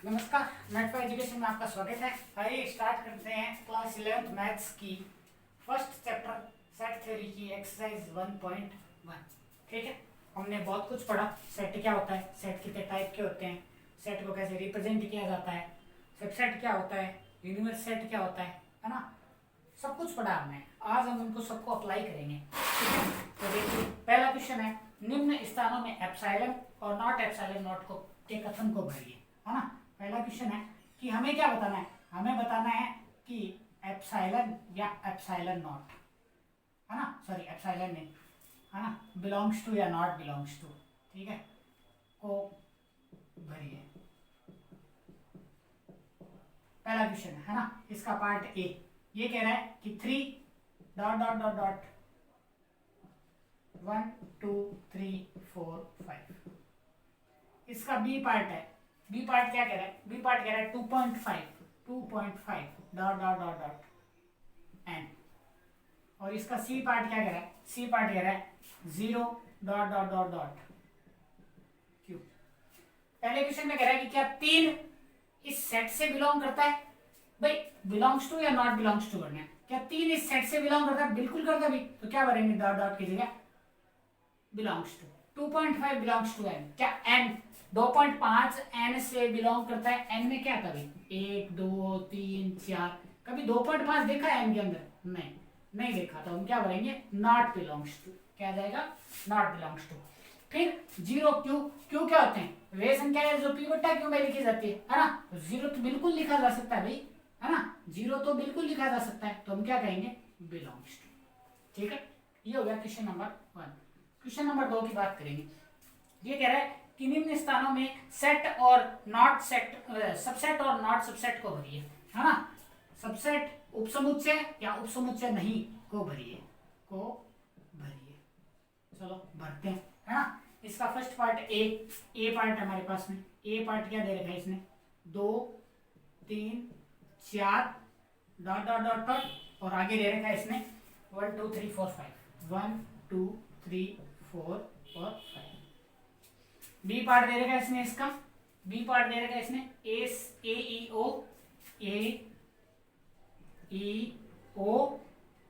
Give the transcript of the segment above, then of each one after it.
नमस्कार, net for education में आपका स्वागत है। आइए स्टार्ट करते हैं क्लास 11th मैथ्स की फर्स्ट चैप्टर सेट थ्योरी की एक्सरसाइज 1.1। ठीक है, हमने बहुत कुछ पढ़ा। सेट क्या होता है, सेट कितने टाइप के होते हैं, सेट को कैसे रिप्रेजेंट किया जाता है, सबसेट क्या होता है, यूनिवर्स सेट क्या होता है ना, सब कुछ पढ़ा हमने। आज हम उनको सबको अप्लाई करेंगे। तो देखिए, पहला क्वेश्चन है, निम्न स्थानों में एप्सिलॉन और नॉट एप्सिलॉन नॉट को के कथन को भरिए, है ना। पहला क्वेश्चन है कि हमें क्या बताना है, हमें बताना है कि एप्सिलॉन या एप्सिलॉन नॉट, है ना, सॉरी एप्सिलॉन नहीं, है ना, बिलोंग्स टू या नॉट बिलोंग्स टू, ठीक है, को भरिए। पहला क्वेश्चन है ना, इसका पार्ट ए ये कह रहा है कि 3 डॉट डॉट डॉट डॉट 1 2 3 4 5। इसका बी पार्ट है, बी पार्ट क्या कह रहा है, बी पार्ट कह रहा है 2.5 dot dot dot dot N. और इसका सी पार्ट क्या कह रहा है, सी पार्ट कह रहा है 0 dot dot dot dot Q. पहले क्वेश्चन में कह रहा है कि क्या 3 इस सेट से बिलोंग करता है, भाई बिलोंग्स टू या नॉट बिलोंग्स टू करना है। क्या 3 इस सेट से बिलोंग करता है, बिल्कुल करता है भाई, तो क्या भरेंगे, डॉट डॉट की जगह belongs to. 2.5 belongs to N, क्या एन 2.5 एन से बिलोंग करता है। एन में क्या था भाई, 1 2 3 4, कभी 2.5 देखा है एन के अंदर, नहीं देखा। तो हम क्या भरेंगे, नॉट बिलोंग्स टू, क्या जाएगा, नॉट बिलोंग्स टू। फिर 0 क्यू, क्यू क्या होते हैं, वे संख्या है जो पी बट्टा क्यू में लिखी जाती है ना। 0 तो बिल्कुल लिखा जा सकता है भाई, है ना, 0 तो बिल्कुल लिखा जा सकता है, तो हम क्या कहेंगे, बिलोंग्स टू। ठीक है, ये हो गया क्वेश्चन नंबर 1। क्वेश्चन नंबर 2 की बात करेंगे। ये कह रहा है कि निम्न स्थानों में सेट और नॉट सेट, सबसेट और नॉट सबसेट को भरिए, है ना। सबसेट उपसमुच्चय या उपसमुच्चय नहीं को भरिए, को भरिए। चलो भरते हैं, है ना। इसका फर्स्ट पार्ट ए पार्ट हमारे पास में, ए पार्ट क्या दे रखा है इसने, 2 3 4 डॉट डॉट डॉट डॉट, और आगे दे रखा है इसने 1 2 3 4 5, 1 2 3 4 और 5। बी पार्ट दे रखा है इसने, इसका बी पार्ट दे रखा है इसने A E O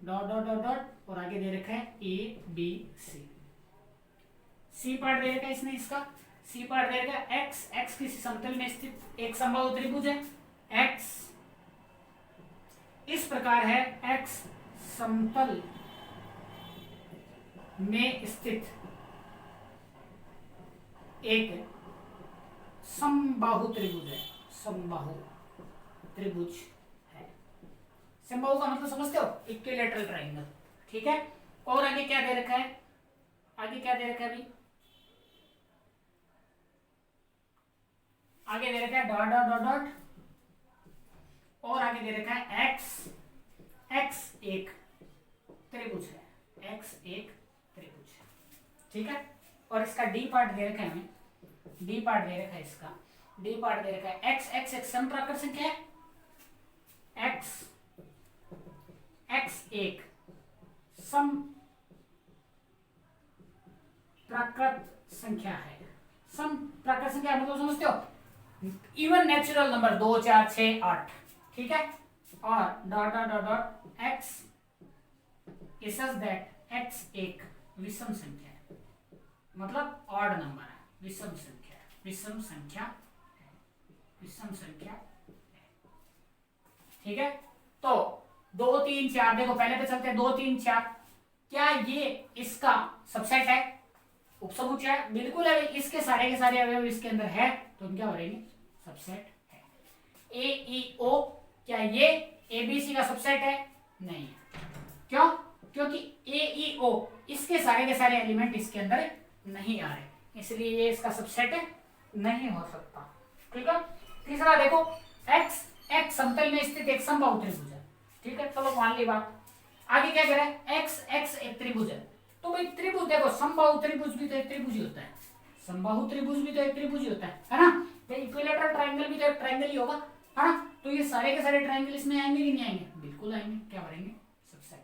dot dot dot dot, और आगे दे रखा है A B C. C part दे रखा है इसने, इसका सी पार्ट दे रखा है एक्स किसी समतल में स्थित एक समबाहु त्रिभुज है। एक्स इस प्रकार है, एक्स समतल में स्थित एक समबाहु त्रिभुज है, समबाहु त्रिभुज है। समबाहु का मतलब समझते हो, इक्विलैटरल ट्रायंगल, ठीक है। और आगे क्या दे रखा है, आगे क्या दे रखा है अभी, आगे दे रखा है डॉट डॉट डॉट डॉट, और आगे दे रखा है एक्स एक त्रिभुज है, एक्स एक त्रिभुज, ठीक है। और इसका डी पार्ट दे रखा है हमें, डी पार्ट दे रखा है इसका, डी पार्ट दे रखा है एक्स एक समप्राकृत संख्या है, एक्स एक सम प्राकृत संख्या है। सम प्राकृत संख्या मतलब समझते हो, इवन नेचुरल नंबर 2 4 6 8, ठीक है। और dot dot dot dot x is such that X एक विषम संख्या है, मतलब ऑड नंबर है, विषम संख्या, विषम संख्या, विषम संख्या, ठीक है। तो 2 3 4 देखो, पहले पे चलते हैं 2 3 4, क्या ये इसका सबसेट है, उपसमुच्चय है, बिल्कुल है, इसके सारे के सारे अवयव इसके अंदर है, तो हम क्या भरेंगे, सबसेट है। ए ई ओ, क्या ये ए बी सी का सबसेट है, नहीं है, क्यों, क्योंकि ए ई ओ इसके सारे के सारे एलिमेंट इसके अंदर नहीं आ रहे, इसलिए ये इसका सबसेट नहीं हो सकता, ठीक है। तीसरा देखो, एक्स समतल में स्थित एक समबाहु त्रिभुज है, ठीक है, चलो मान ली बात। आगे क्या कह रहा है, एक्स एक त्रिभुज है, तो भाई त्रिभुज देखो, समबाहु त्रिभुज भी तो एक त्रिभुज ही होता है, समबाहु त्रिभुज भी तो एक त्रिभुज ही होता है ना। तो इक्विलैटरल ट्रायंगल भी तो एक ट्रायंगल ही होगा, है ना। तो ये सारे के सारे ट्रायंगल इसमें आएंगे कि नहीं आएंगे, बिल्कुल आएंगे, क्या भरेंगे, सबसेट।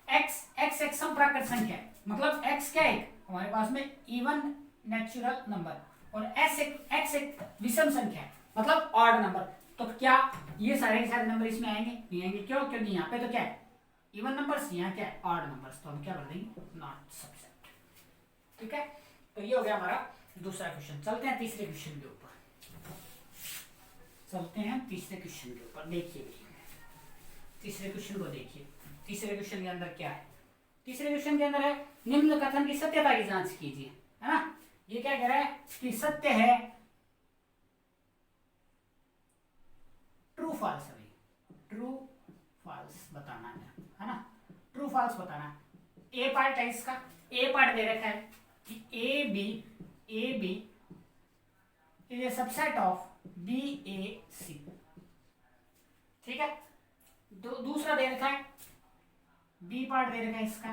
एक्स एक समप्राकृत संख्या है, मतलब एक्स क्या है, हमारे पास में इवन नेचुरल नंबर, और एक्स एक विषम संख्या है, मतलब ऑड नंबर। तो क्या ये सारे के सारे नंबर इसमें आएंगे? नहीं आएंगे। क्यों? क्योंकि यहाँ पे तो क्या है, इवन नंबर्स, यहाँ क्या है, ऑड नंबर्स। तो हम क्या कर देंगे, नॉट सबसेट। ठीक है, तो ये हो गया हमारा दूसरा क्वेश्चन। चलते हैं तीसरे क्वेश्चन के ऊपर। देखिए तीसरे क्वेश्चन को देखिए। तीसरे क्वेश्चन के अंदर क्या है? तीसरे क्वेश्चन के अंदर है निम्न कथन की सत्यता की जांच कीजिए, है ना। ये क्या कह रहा है कि सत्य है, ट्रू फॉल्स, ट्रू फॉल्स बताना है ना, ट्रू फॉल्स बताना। ए पार्ट है इसका, ए पार्ट दे रखा है कि A B is a subset of B A C. ठीक है, दूसरा दे रखा है, बी पार्ट दे रखा है इसका,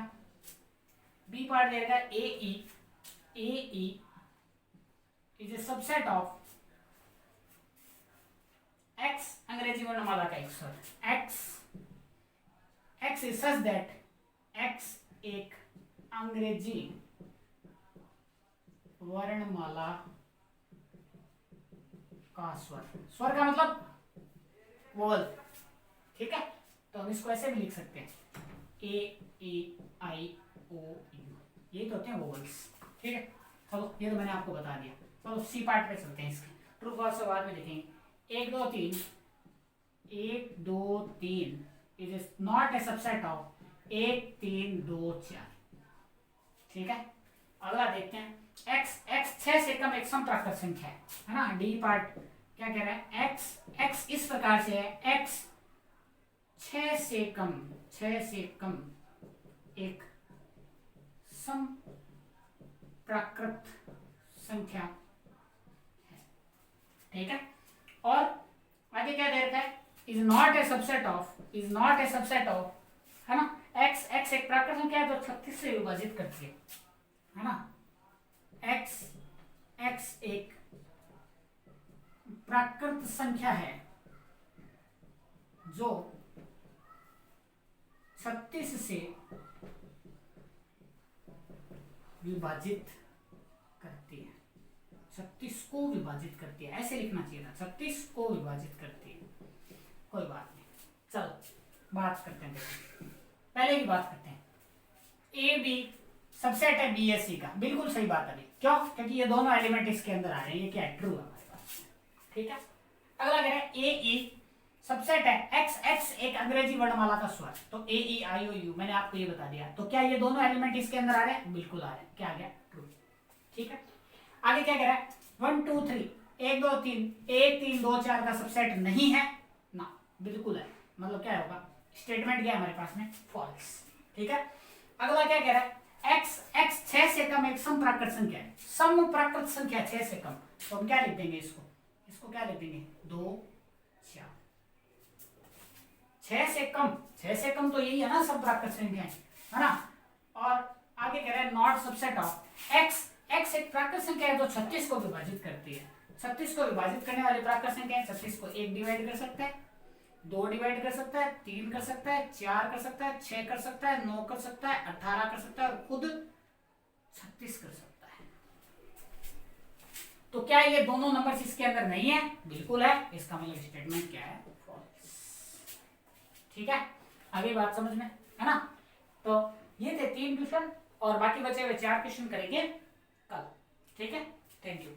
बी पार्ट दे रखा है A E is a subset of X, अंग्रेजी वर्णमाला का एक स्वर X is such that X एक अंग्रेजी वर्णमाला का स्वर का मतलब वोवल। ठीक है, तो हम इसको ऐसे भी लिख सकते हैं ए आई ओ यू, ये तो होते हैं वोवल्स। ठीक है, चलो ये तो मैंने आपको बता दिया। चलो सी पार्ट पे चलते हैं इसके। ट्रू फॉल्स से बाद में देखेंगे। 1 2 3 is not a subset of 1 3 2 4। ठीक है, अगला देखते हैं। x 6 से कम एक समप्राकृत संख्या है ना। डी पार्ट क्या कह रहा है, x इस प्रकार से है, x 6 से कम एक समप्राकृत संख्या है। ठीक है, और आगे क्या दे रखा है, is not a subset of, है ना। x एक प्राकृत संख्या है जो 36 से विभाजित करती है ना। x एक प्राकृत संख्या है जो 36 से विभाजित करती है, 36 को विभाजित करती है, ऐसे लिखना चाहिए था, 36 को विभाजित करती है। कोई बात नहीं, चलो बात करते हैं। पहले की बात करते हैं। ए बी सबसेट है बी एस सी का, बिल्कुल सही बात है। क्यों? क्योंकि ये दोनों एलिमेंट इसके अंदर आ रहे हैं, ये क्या है, ट्रू है हमारे पास। ठीक है, अगला कह रहे हैं ए ई सबसेट है एक्स एक अंग्रेजी वर्णमाला का स्वर। तो ए ई आई ओ यू मैंने आपको ये बता दिया। तो क्या ये दोनों एलिमेंट इसके अंदर आ रहे हैं? बिल्कुल आ रहे हैं। क्या आ गया? ट्रू। ठीक है, आगे क्या कह रहा है, 1 2 3 1 2 3 1 3 2 4 का सबसेट नहीं है ना, बिल्कुल है। मतलब क्या होगा, स्टेटमेंट क्या है हमारे पास में, फॉल्स। ठीक है, अगला क्या कह रहा है, x 6 से कम एक समप्राकृत संख्या है, समप्राकृत संख्या 6 से कम। तो हम क्या लिख देंगे, इसको क्या लिख देंगे, 2 4। 6 से कम तो यही है ना, समप्राकृत संख्या है ना। और आगे कह रहा है नॉट सबसेट ऑफ x एक प्राकृत संख्या है जो 36 को विभाजित करती है। 36 को विभाजित करने वाली प्राकृत संख्या है, 36 को 1 डिवाइड कर सकता है, 2 डिवाइड कर सकता है, 3 कर सकता है, 4 कर सकता है, 6 कर सकता है, 9 कर सकता है, 18 कर सकता है और खुद 36 कर सकता है। तो क्या ये दोनों नंबर्स इसके अंदर नहीं है? बिल्कुल है। इसका मतलब स्टेटमेंट क्या है, फॉल्स। ठीक है, आगे बात समझ में है ना। तो ये थे 3 क्वेश्चन और बाकी बचे हुए 4 क्वेश्चन करेंगे कल। ठीक है, थैंक यू।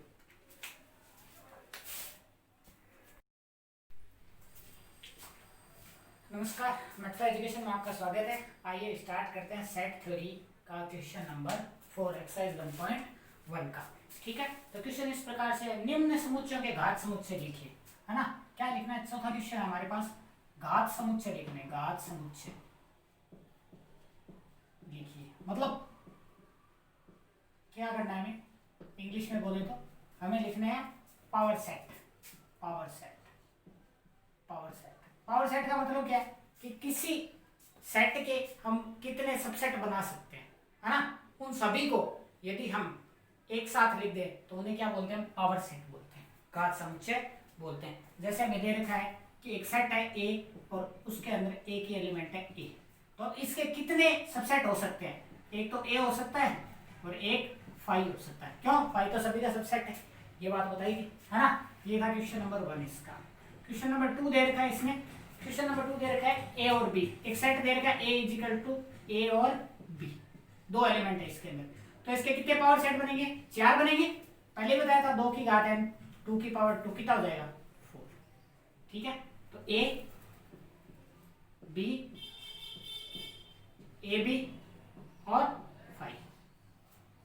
नमस्कार, मेट्रो एजुकेशन में आपका स्वागत है। आइए स्टार्ट करते हैं सेट थ्योरी का क्वेश्चन नंबर 4 एक्सरसाइज 1.1 का। ठीक है, तो क्वेश्चन इस प्रकार से, निम्न समुच्चयों के घात समुच्चय लिखिए, है ना। क्या लिखना है, चौथा क्वेश्चन है हमारे पास, घात समुच्चय लिखने, घात समुच्चय लिखिए। मतलब क्या करना है हमें, इंग्लिश में बोले तो हमें लिखने हैं पावर सेट। पावर सेट का मतलब क्या है कि किसी सेट के हम कितने सबसेट बना सकते हैं, है ना। उन सभी को यदि हम एक साथ लिख दें तो उन्हें क्या बोलते हैं, पावर सेट बोलते हैं, घात समुच्चय बोलते हैं। जैसे हमें दे रखा है कि एक सेट है ए और उसके अंदर एक ही एलिमेंट है ए, तो इसके कितने सबसेट हो सकते हैं, एक तो ए हो सकता है और एक फाइव हो सकता है। क्यों? फाइव तो सभी का सबसेट है। ये बात बताई थी, है ना। ये था क्वेश्चन नंबर 1 इसका। क्वेश्चन नंबर 2 दे रखा है इसमें, क्वेश्चन नंबर 2 दे रखा है ए और बी, एक सेट दे रखा है ए इज इक्वल टू ए और बी, 2 एलिमेंट है इसके अंदर। तो इसके कितने पावर सेट बनेंगे? 4 बनेंगे। पहले बताया था 2 की घात n, 2 की पावर 2 कितना हो जाएगा? 4। ठीक है, तो ए बी, ए बी और 5।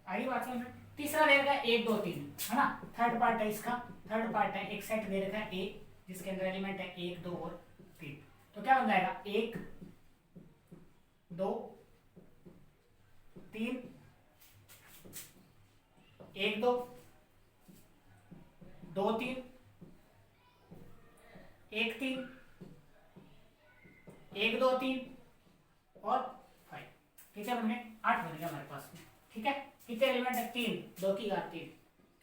आगे बात समझ में। तीसरा दे रखा है 1 2 3, है ना। थर्ड पार्ट है इसका, थर्ड पार्ट है, एक सेट दे रखा है ए जिसके अंदर एलिमेंट है 1 2 और 3। तो क्या बन जाएगा? 1 2 3, 1 2 2 3, 1 3, 1 2 3 और 5। कितने बन गए? 8 बन गए हमारे पास में। ठीक है, कितने एलिमेंट है? 3, 2 की घात 3,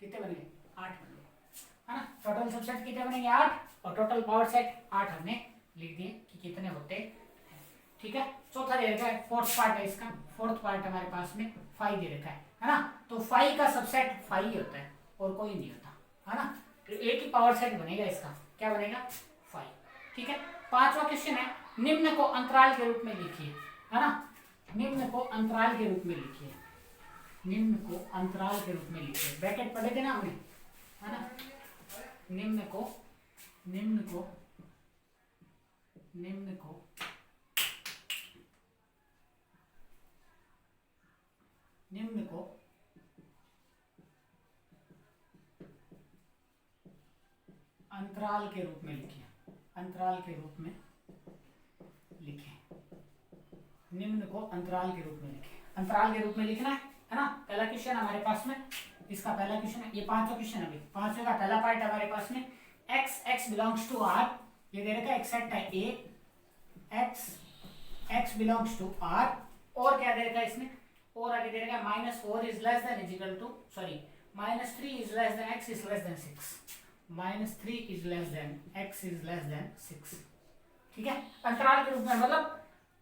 कितने बन गए? 8 बन गए, है ना। टोटल सबसेट कितने बनेंगे? 8, और टोटल पावर सेट 8 हमने लिख दिए कि कितने होते हैं। ठीक है, चौथा दे रखा है, फोर्थ पार्ट है इसका, फोर्थ पार्ट हमारे पास में 5 दे रखा है ना। तो 5 का सबसेट 5 ही होता है और कोई नहीं होता, है ना। तो एक ही पावर सेट बनेगा इसका, क्या बनेगा? 5। ठीक है, पांचवा क्वेश्चन है, निम्न को अंतराल के रूप में लिखिए, है ना। निम्न को अंतराल के रूप में लिखिए, निम्न को अंतराल के रूप में लिखिए। ब्रैकेट पढ़े थे ना हमने, है ना। निम्न को निम्न को निम्न को निम्न को अंतराल के रूप में लिखिए, अंतराल के रूप में लिखें। निम्न को अंतराल के रूप में लिखें, अंतराल के रूप में लिखना है ना। पहला क्वेश्चन हमारे पास में, इसका पहला क्वेश्चन है, ये पांचवा क्वेश्चन है। पांचवे का पहला पार्ट हमारे पास में, x बिलोंग्स टू r, ये दे रखा है एक सेट है a, x belongs to r, और क्या दे रखा है इसमें? और आगे दे रखा है -4 is less than is equal to, sorry, -3 is less than x is less than 6, -3 is less than x is less than 6। ठीक है, अंतराल के रूप में मतलब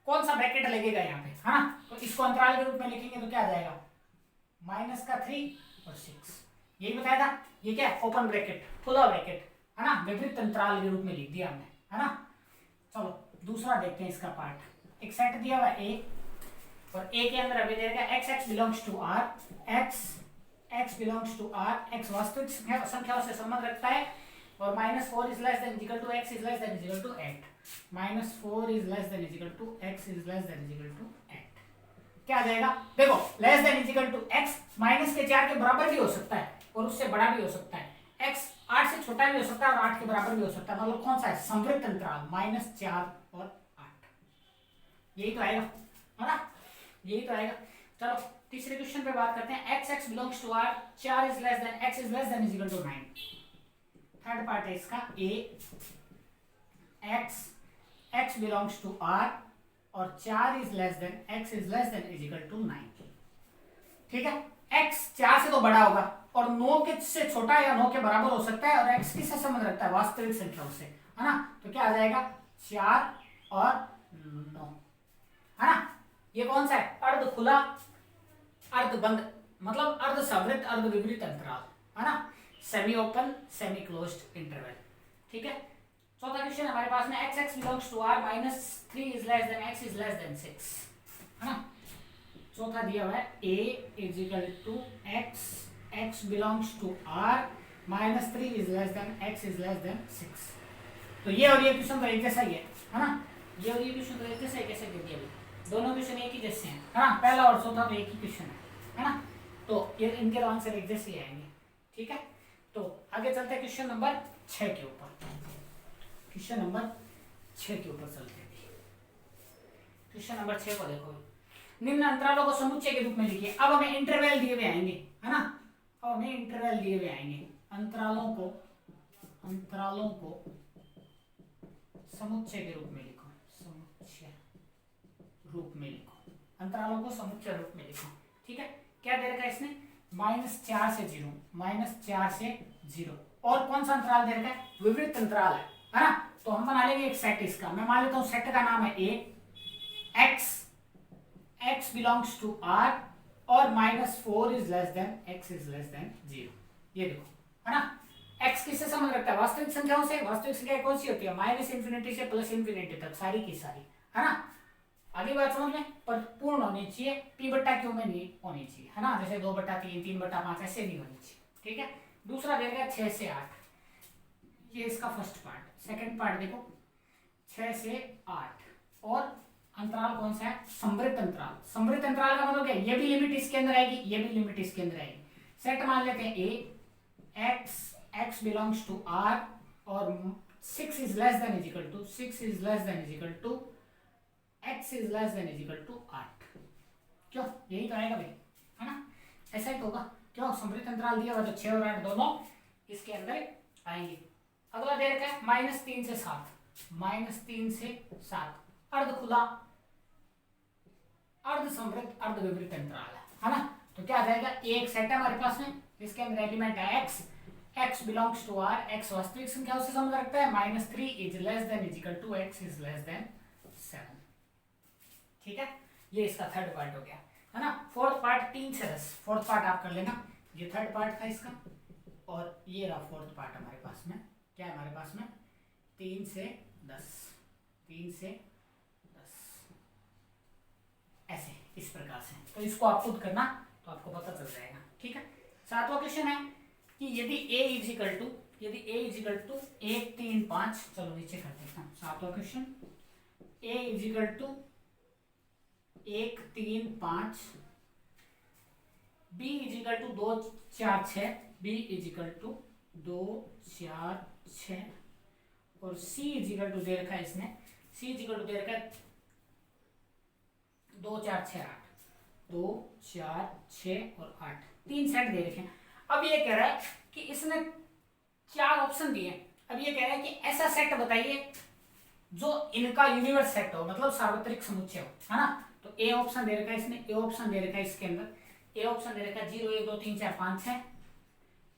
कौन सा ब्रैकेट लगेगा यहाँ पे, है ना। तो इसको अंतराल के रूप में लिखेंगे तो क्या आ जाएगा? -3 और 6, यही बताया था। ये क्या है? ओपन ब्रैकेट, खुला ब्रैकेट, है ना। विपरीत अंतराल के रूप में लिख दिया हमने, है ना। चलो दूसरा देखते हैं इसका पार्ट। एक सेट दिया हुआ ए, और ए के अंदर अभी दे रखा है x belongs to r, x belongs to r, x वास्तविक संख्याओं से संबंध रखता है, और -4 is less than is equal to x is less than is equal to 8, -4 is less than is equal to x is less than is equal to 8। क्या आ जाएगा? देखो, less than is equal to x minus के 4 के बराबर भी हो सकता है और उससे बड़ा भी हो सकता है, x 8 से छोटा भी हो सकता है और 8 के बराबर भी हो सकता है। मतलब कौन सा है? समवृत्त अंतराल, -4 और 8, यही तो आएगा, है ना, यही तो आएगा। चलो तीसरे क्वेश्चन पे बात करते हैं। x belongs to r, 4 is less than x is less than is equal to 9। Third part है इसका, a x belongs to r, और 4 is less than x is less than is equal to 9। ठीक है, x 4 से तो बड़ा होगा और 9 के से छोटा या 9 के बराबर हो सकता है, और x किससे संबंध रखता है? वास्तविक संख्याओं से, है ना। तो क्या आ जाएगा? 4 और 9, है ना। ये कौन सा है? अर्ध खुला, अर्ध बंद, मतलब अर्ध सवृत, अर्ध विपरीत अंतराल, है ना। Semi open, semi closed interval. ठीक है, चौथा क्वेश्चन हमारे पास में, x belongs to r, -3 is less than x is less than 6, है ना। चौथा दिया हुआ है a is equal to x belongs to r, -3 is less than x is less than 6। तो ये और ये क्वेश्चन तो एक जैसा ही है ना। ये और ये क्वेश्चन तो एक जैसा ही, कैसे दे दिया? दोनों क्वेश्चन एक ही जैसे हैं, है ना। पहला और चौथा तो एक ही क्वेश्चन है ना। तो ये इनके आंसर एक जैसे ही आएंगे। ठीक है, तो आगे चलते हैं क्वेश्चन नंबर 6 के ऊपर। क्वेश्चन नंबर 6 के ऊपर चलते हैं। क्वेश्चन नंबर 6 को देखो, निम्न अंतरालों को समुच्चय के रूप में लिखिए। अब हमें इंटरवल दिए हुए आएंगे, है ना। अब हमें इंटरवल दिए हुए आएंगे। अंतरालों को समुच्चय के रूप में लिखो, समुच्चय रूप में लिखो, अंतरालों को समुच्चय रूप में लिखो। ठीक है, क्या दे रखा है इसने? -4 से 0, -4 से 0, और कौन सा अंतराल दे रखा है? विपरीत अंतराल है ना। तो हम बना लेंगे एक सेट इसका, मैं मान लेता हूं सेट का नाम है a, x belongs to r, और -4 is less than x is less than 0। ये देखो, है ना। x किससे संबंध रखता है, वास्तविक संख्याओं से। वास्तविक संख्या कौन सी होती है, माइनस इंफिनिटी से प्लस इंफिनिटी तक, सारी की सारी, है ना। आगे बात समझ में, पर पूर्ण होनी चाहिए, p बट्टा क्यू में नहीं होनी चाहिए, है ना। जैसे 2/3, 3/5 ऐसे नहीं होनी चाहिए, ठीक है। दूसरा देगा 6 से 8, ये इसका फर्स्ट पार्ट। सेकंड पार्ट देखो 6 से 8, और अंतराल कौन सा है, समृद्ध अंतराल। समृद्ध अंतराल का मतलब क्या, ये भी लिमिट इसके अंदर आएगी, ये भी लिमिट इसके अंदर आएगी। सेट मान लेते हैं a, x belongs to r, और 6 is less than is equal to, 6 is less than is equal to, x is less than is equal to 8। क्यों, यही तो आएगा भाई, है ना, ऐसा ही तो होगा। क्यों, समृद्ध अंतराल दिया हुआ तो 6 और 8 दोनों इसके अंदर आएंगे। अगला दे रखा है -3 से 7, -3 से 7, अर्ध खुला, अर्ध समृद्ध, अर्ध विपरीत अंतराल है ना। तो क्या आ जाएगा, एक सेट है हमारे पास में, इसके अंदर एलिमेंट है x belongs to r, x वास्तविक संख्याओं से संबंध रखता है, -3 is less than is equal to x is less than 7, ठीक है। ये इसका थर्ड पार्ट हो गया, है ना। फोर्थ पार्ट 3 से 10, फोर्थ पार्ट आप कर लेना, ये थर्ड पार्ट था इसका, और ये रहा फोर्थ पार्ट हमारे पास में। क्या है हमारे पास में, 3 से 10, 3 से 10, ऐसे इस प्रकार से। तो इसको आप खुद करना तो आपको पता चल जाएगा, ठीक है। सातवां क्वेश्चन है कि यदि a इज इक्वल टू 1 3 5, चलो नीचे कर देता हूँ। सातवां question, a is equal to 1 3 5, b is equal to 2 4 6, b is equal to 2 4 6, और c इज इक्वल टू दे रखा है इसने, c इज इक्वल टू दे रखा है 2 4 6 8, 2 4 6 और 8, 3 सेट दे रखे हैं। अब ये कह रहा है कि इसने 4 ऑप्शन दिए। अब ये कह रहा है कि ऐसा सेट बताइए जो इनका यूनिवर्स सेट हो, मतलब सार्वत्रिक समुच्चय हो, है ना। तो ए ऑप्शन दे रखा है इसने, ए ऑप्शन दे रखा है इसके अंदर, ए ऑप्शन दे रखा है 0 1 2 3 4 5 6,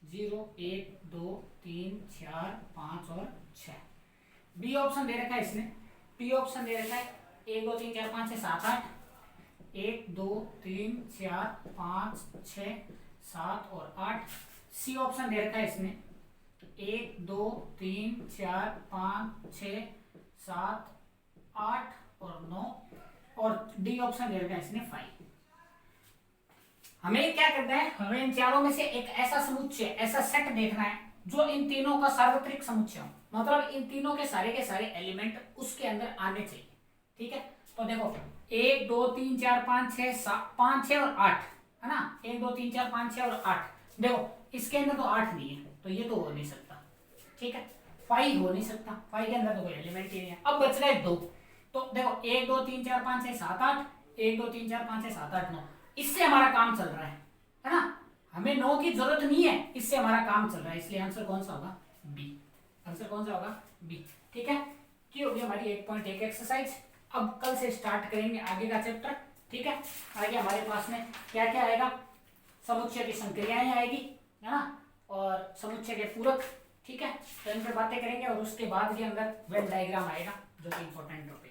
0 1 2 3 4 5 और 6। बी ऑप्शन दे रखा है इसने, बी ऑप्शन दे रखा है 1 2 3 4 5 6 7 8, 1 2 3 4 5 6 7 और 8। सी ऑप्शन दे रखा है इसने 1 2 3 4 5 6 7 8 और 9, और डी ऑप्शन दे रखा है इसने 5। हमें क्या करना है, हमें इन चारों में से एक ऐसा समुच्चय, ऐसा सेट देखना है जो इन तीनों का सार्वत्रिक समुच्चय हो, मतलब इन तीनों के सारे एलिमेंट उसके अंदर आने चाहिए, ठीक है। तो देखो 1 2 3 4 5 6 5 6 और 8, है ना। 1 2 3 4 5 6 और 8, देखो इसके अंदर तो 8 नहीं है, तो ये तो हो नहीं सकता, ठीक है। 5 हो नहीं सकता, 5 के अंदर तो कोई एलिमेंट ही नहीं है। अब बच रहे 2, तो देखो 1 2 3 4 5 6 7 8, 1 2 3 4 5 6 7 8 9, इससे हमारा काम चल रहा है ना। हमें 9 की जरूरत नहीं है, इससे हमारा काम चल रहा है, इसलिए आंसर कौन सा होगा, बी। आंसर कौन सा होगा, बी, ठीक है। ये हो गई हमारी 8.1 एक्सरसाइज। अब कल से स्टार्ट करेंगे आगे का चैप्टर, ठीक है। आगे हमारे पास में क्या क्या आएगा, समुच्चय की संक्रियाएं आएगी, है ना, और समुच्चय के पूरक, ठीक है। तो इन पर बातें करेंगे, और उसके बाद के अंदर वेन डायग्राम आएगा जो कि इंपॉर्टेंट टॉपिक